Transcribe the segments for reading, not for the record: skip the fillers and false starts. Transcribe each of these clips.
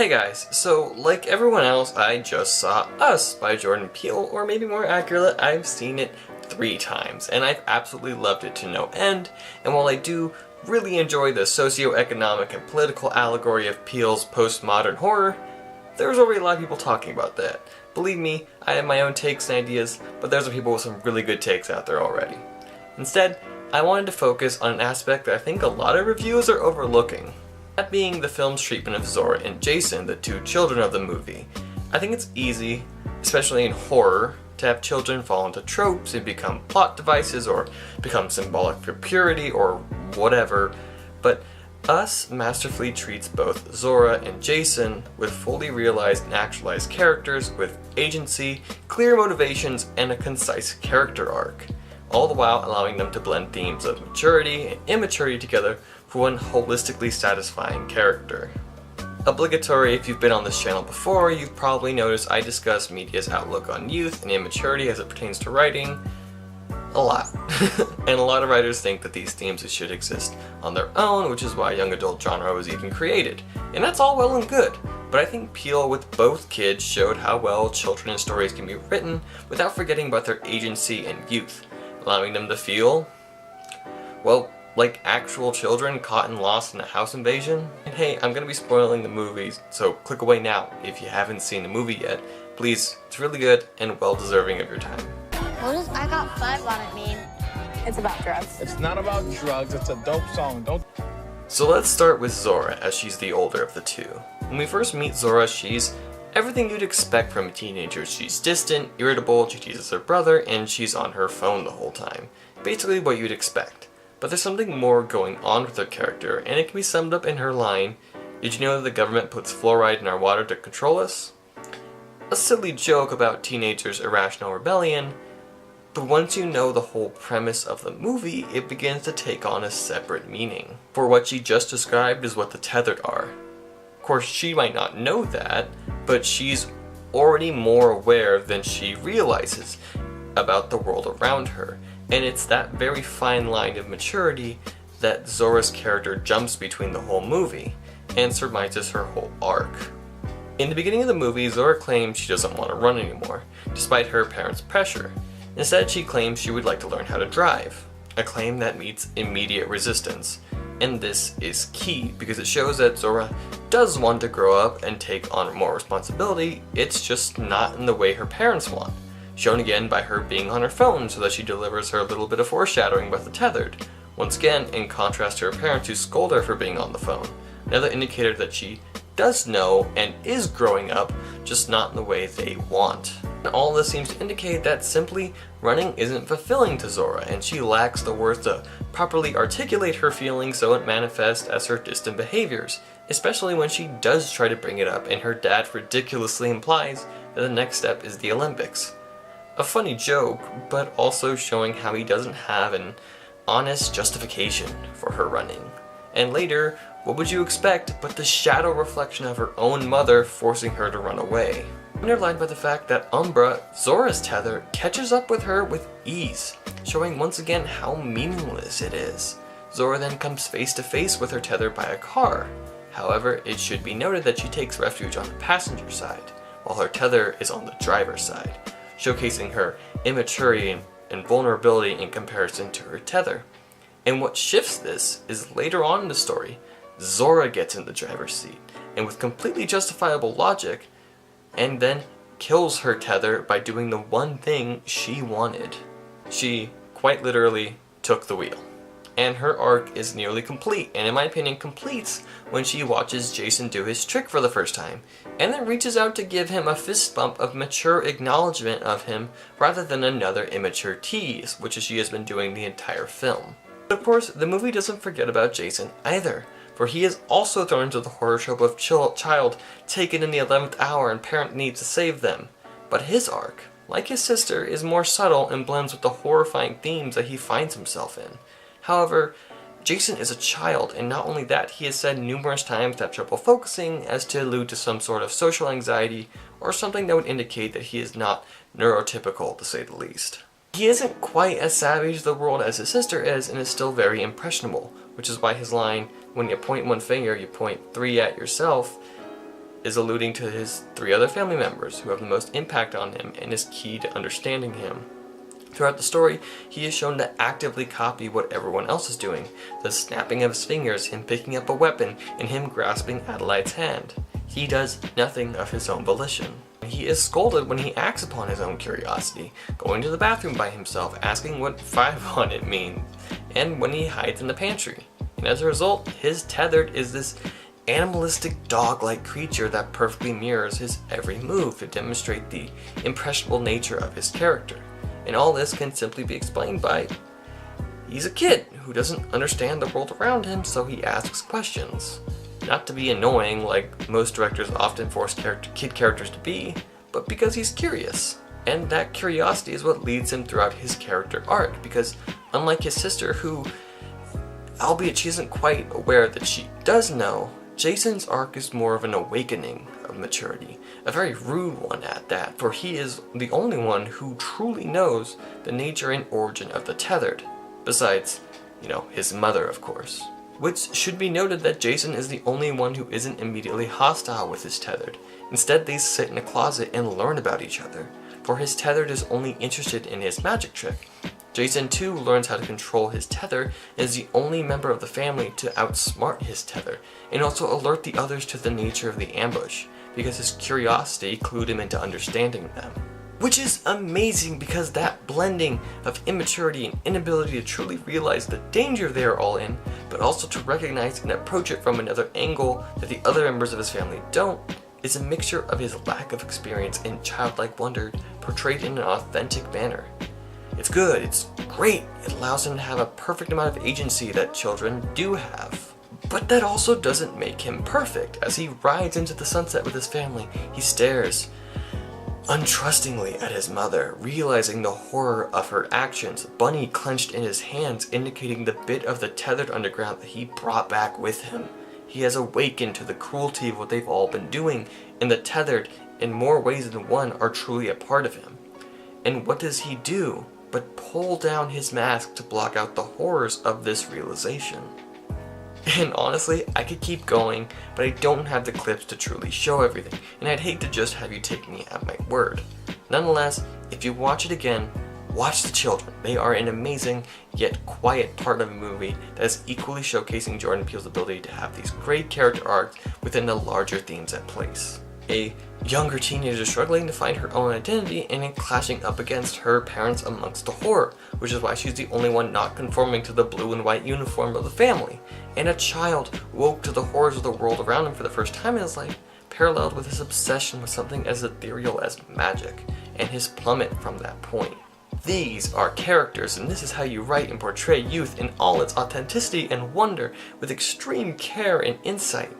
Hey guys, so like everyone else, I just saw Us by Jordan Peele, or maybe more accurate, I've seen it 3 times, and I've absolutely loved it to no end, and while I do really enjoy the socio-economic and political allegory of Peele's postmodern horror, there's already a lot of people talking about that. Believe me, I have my own takes and ideas, but there's some people with some really good takes out there already. Instead, I wanted to focus on an aspect that I think a lot of reviewers are overlooking. That being the film's treatment of Zora and Jason, the 2 children of the movie. I think it's easy, especially in horror, to have children fall into tropes and become plot devices or become symbolic for purity or whatever, but Us masterfully treats both Zora and Jason with fully realized and actualized characters with agency, clear motivations, and a concise character arc, all the while allowing them to blend themes of maturity and immaturity together for one holistically satisfying character. Obligatory, if you've been on this channel before, you've probably noticed I discuss media's outlook on youth and immaturity as it pertains to writing a lot. And a lot of writers think that these themes should exist on their own, which is why young adult genre was even created. And that's all well and good, but I think Peele with both kids showed how well children and stories can be written without forgetting about their agency and youth, allowing them to feel, well, like actual children caught and lost in a house invasion. And hey, I'm gonna be spoiling the movies, so click away now if you haven't seen the movie yet. Please, it's really good and well deserving of your time. What does I Got 5 on it mean? It's about drugs. It's not about drugs, it's a dope song. So let's start with Zora, as she's the older of the 2. When we first meet Zora, she's everything you'd expect from a teenager. She's distant, irritable, she teases her brother, and she's on her phone the whole time. Basically what you'd expect. But there's something more going on with her character, and it can be summed up in her line, "Did you know that the government puts fluoride in our water to control us?" A silly joke about teenagers' irrational rebellion, but once you know the whole premise of the movie, it begins to take on a separate meaning. For what she just described is what the tethered are. Of course, she might not know that, but she's already more aware than she realizes about the world around her. And it's that very fine line of maturity that Zora's character jumps between the whole movie, and surmises her whole arc. In the beginning of the movie, Zora claims she doesn't want to run anymore, despite her parents' pressure. Instead, she claims she would like to learn how to drive, a claim that meets immediate resistance. And this is key, because it shows that Zora does want to grow up and take on more responsibility, it's just not in the way her parents want. Shown again by her being on her phone so that she delivers her little bit of foreshadowing about the tethered, once again in contrast to her parents who scold her for being on the phone. Another indicator that she does know and is growing up, just not in the way they want. And all this seems to indicate that simply running isn't fulfilling to Zora, and she lacks the words to properly articulate her feelings, so it manifests as her distant behaviors, especially when she does try to bring it up and her dad ridiculously implies that the next step is the Olympics. A funny joke, but also showing how he doesn't have an honest justification for her running. And later, what would you expect but the shadow reflection of her own mother forcing her to run away? Underlined by the fact that Umbra, Zora's tether, catches up with her with ease, showing once again how meaningless it is. Zora then comes face to face with her tether by a car. However, it should be noted that she takes refuge on the passenger side, while her tether is on the driver's side, showcasing her immaturity and vulnerability in comparison to her tether. And what shifts this is later on in the story, Zora gets in the driver's seat, and with completely justifiable logic, and then kills her tether by doing the one thing she wanted. She, quite literally, took the wheel. And her arc is nearly complete, and in my opinion completes when she watches Jason do his trick for the first time, and then reaches out to give him a fist bump of mature acknowledgement of him rather than another immature tease, which she has been doing the entire film. But of course, the movie doesn't forget about Jason either, for he is also thrown into the horror trope of child taken in the 11th hour and parent needs to save them. But his arc, like his sister, is more subtle and blends with the horrifying themes that he finds himself in. However, Jason is a child, and not only that, he has said numerous times to have trouble focusing, as to allude to some sort of social anxiety, or something that would indicate that he is not neurotypical, to say the least. He isn't quite as savvy to the world as his sister is, and is still very impressionable, which is why his line, "When you point one finger, you point 3 at yourself," is alluding to his 3 other family members who have the most impact on him and is key to understanding him. Throughout the story, he is shown to actively copy what everyone else is doing, the snapping of his fingers, him picking up a weapon, and him grasping Adelaide's hand. He does nothing of his own volition. He is scolded when he acts upon his own curiosity, going to the bathroom by himself, asking what 5 on it means, and when he hides in the pantry. And as a result, his tethered is this animalistic dog-like creature that perfectly mirrors his every move to demonstrate the impressionable nature of his character. And all this can simply be explained by he's a kid who doesn't understand the world around him, so he asks questions. Not to be annoying like most directors often force kid characters to be, but because he's curious. And that curiosity is what leads him throughout his character arc, because unlike his sister who, albeit she isn't quite aware that she does know, Jason's arc is more of an awakening of maturity, a very rude one at that, for he is the only one who truly knows the nature and origin of the tethered, besides, his mother, of course. Which should be noted that Jason is the only one who isn't immediately hostile with his tethered. Instead, they sit in a closet and learn about each other, for his tethered is only interested in his magic trick. Jason too learns how to control his tether and is the only member of the family to outsmart his tether, and also alert the others to the nature of the ambush, because his curiosity clued him into understanding them. Which is amazing because that blending of immaturity and inability to truly realize the danger they are all in, but also to recognize and approach it from another angle that the other members of his family don't, is a mixture of his lack of experience and childlike wonder portrayed in an authentic manner. It's good, it's great, it allows him to have a perfect amount of agency that children do have. But that also doesn't make him perfect. As he rides into the sunset with his family, he stares untrustingly at his mother, realizing the horror of her actions, Bunny clenched in his hands, indicating the bit of the tethered underground that he brought back with him. He has awakened to the cruelty of what they've all been doing, and the tethered, in more ways than one, are truly a part of him. And what does he do but pull down his mask to block out the horrors of this realization? And honestly, I could keep going, but I don't have the clips to truly show everything, and I'd hate to just have you take me at my word. Nonetheless, if you watch it again, watch the children. They are an amazing, yet quiet part of a movie that is equally showcasing Jordan Peele's ability to have these great character arcs within the larger themes at place. A younger teenager struggling to find her own identity and in clashing up against her parents amongst the horror, which is why she's the only one not conforming to the blue and white uniform of the family. And a child woke to the horrors of the world around him for the first time in his life, paralleled with his obsession with something as ethereal as magic, and his plummet from that point. These are characters, and this is how you write and portray youth in all its authenticity and wonder with extreme care and insight.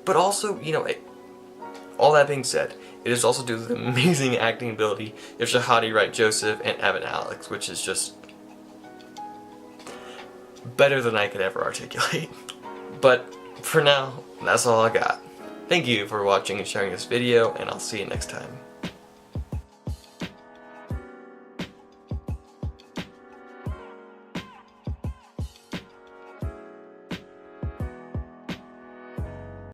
But also, all that being said, it is also due to the amazing acting ability of Shahadi Wright-Joseph and Evan Alex, which is just better than I could ever articulate. But for now, that's all I got. Thank you for watching and sharing this video, and I'll see you next time.